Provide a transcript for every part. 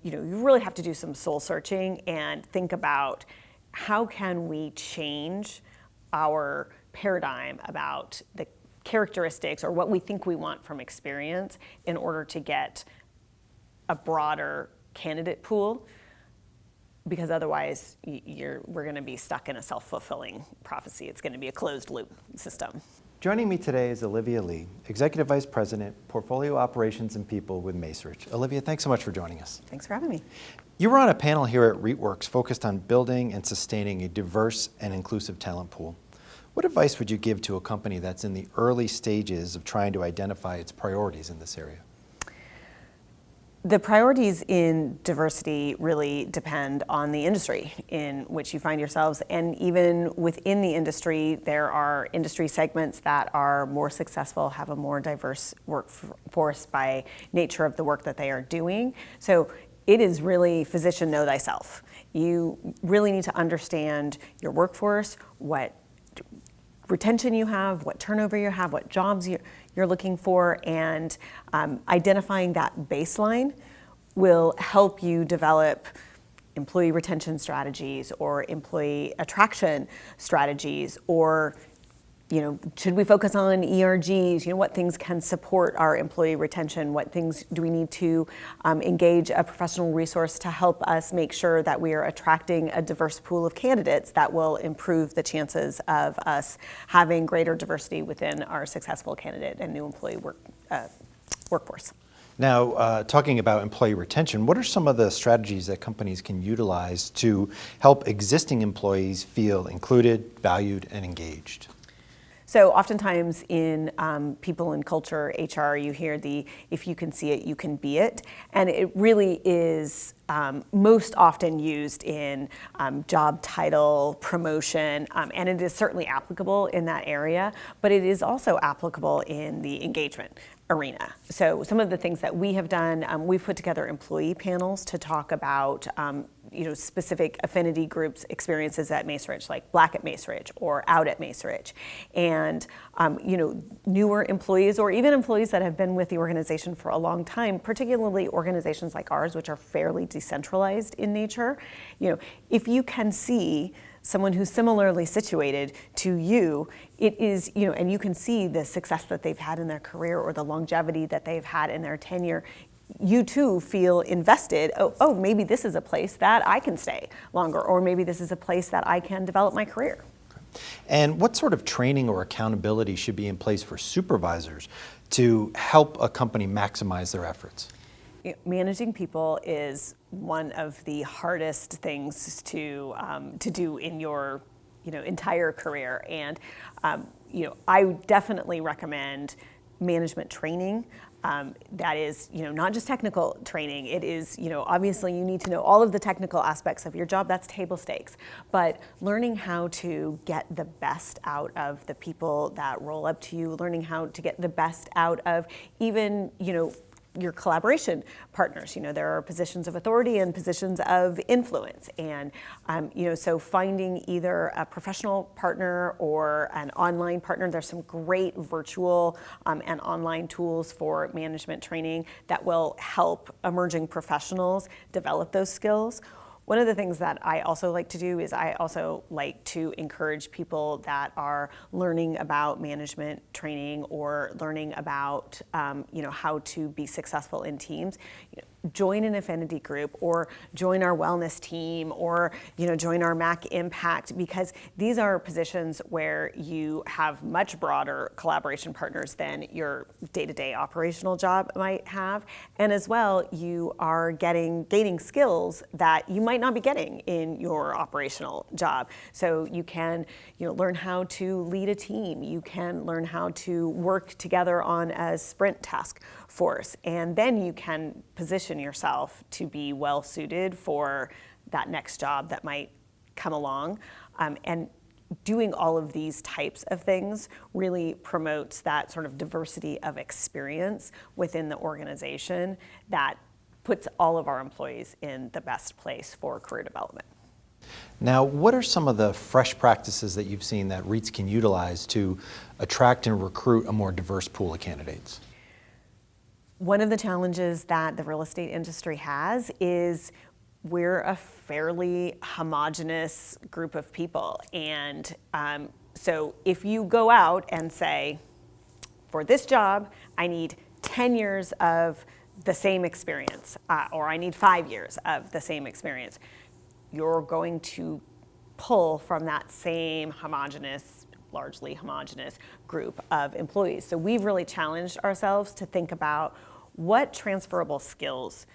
you really have to do some soul searching and think about how can we change our paradigm about the characteristics or what we think we want from experience in order to get a broader candidate pool, because otherwise we're going to be stuck in a self-fulfilling prophecy. It's going to be a closed loop system. Joining me today is Olivia Leigh, Executive Vice President, Portfolio Operations and People with Macerich. Olivia, thanks so much for joining us. Thanks for having me. You were on a panel here at REITworks focused on building and sustaining a diverse and inclusive talent pool. What advice would you give to a company that's in the early stages of trying to identify its priorities in this area? The priorities in diversity really depend on the industry in which you find yourselves, and even within the industry, there are industry segments that are more successful, have a more diverse workforce by nature of the work that they are doing. So it is really physician know thyself. You really need to understand your workforce, what retention you have, what turnover you have, what jobs you're looking for, and identifying that baseline will help you develop employee retention strategies or employee attraction strategies, or should we focus on ERGs? What things can support our employee retention? What things do we need to engage a professional resource to help us make sure that we are attracting a diverse pool of candidates that will improve the chances of us having greater diversity within our successful candidate and new employee workforce? Now, talking about employee retention, what are some of the strategies that companies can utilize to help existing employees feel included, valued, and engaged? So oftentimes in people and culture, HR, you hear the, if you can see it, you can be it. And it really is most often used in job title, promotion, and it is certainly applicable in that area, but it is also applicable in the engagement arena. So some of the things that we have done, we've put together employee panels to talk about specific affinity groups' experiences at Macerich, like Black at Macerich or Out at Macerich. And newer employees or even employees that have been with the organization for a long time, particularly organizations like ours, which are fairly decentralized in nature, if you can see someone who's similarly situated to you, it is, and you can see the success that they've had in their career or the longevity that they've had in their tenure, you too feel invested. Oh, maybe this is a place that I can stay longer, or maybe this is a place that I can develop my career. And what sort of training or accountability should be in place for supervisors to help a company maximize their efforts? Managing people is one of the hardest things to do in your entire career, and I would definitely recommend management training. That is, not just technical training. It is, obviously you need to know all of the technical aspects of your job. That's table stakes. But learning how to get the best out of the people that roll up to you, learning how to get the best out of even, your collaboration partners. There are positions of authority and positions of influence. And, so finding either a professional partner or an online partner, there's some great virtual and online tools for management training that will help emerging professionals develop those skills. One of the things that I also like to do is I also like to encourage people that are learning about management training or learning about how to be successful in teams. Join an affinity group or join our wellness team or join our MAC Impact, because these are positions where you have much broader collaboration partners than your day-to-day operational job might have, and as well you are gaining skills that you might not be getting in your operational job. So you can learn how to lead a team, you can learn how to work together on a sprint task force, and then you can position yourself to be well suited for that next job that might come along. And doing all of these types of things really promotes that sort of diversity of experience within the organization that puts all of our employees in the best place for career development. Now, what are some of the fresh practices that you've seen that REITs can utilize to attract and recruit a more diverse pool of candidates? One of the challenges that the real estate industry has is we're a fairly homogenous group of people. And so if you go out and say, for this job, I need 10 years of the same experience, or I need 5 years of the same experience, you're going to pull from that same homogenous, largely homogenous group of employees. So we've really challenged ourselves to think about what transferable skills,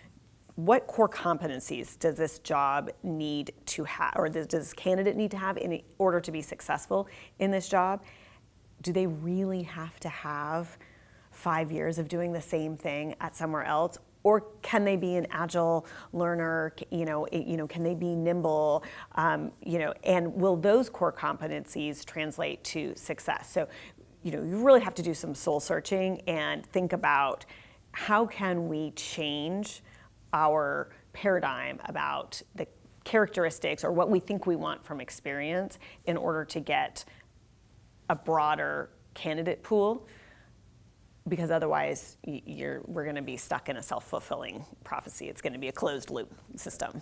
what core competencies does this job need to have, or does this candidate need to have in order to be successful in this job? Do they really have to have 5 years of doing the same thing at somewhere else? Or can they be an agile learner? Can they be nimble? And will those core competencies translate to success? So, you really have to do some soul searching and think about how can we change our paradigm about the characteristics or what we think we want from experience in order to get a broader candidate pool, because otherwise we're going to be stuck in a self-fulfilling prophecy. It's going to be a closed loop system.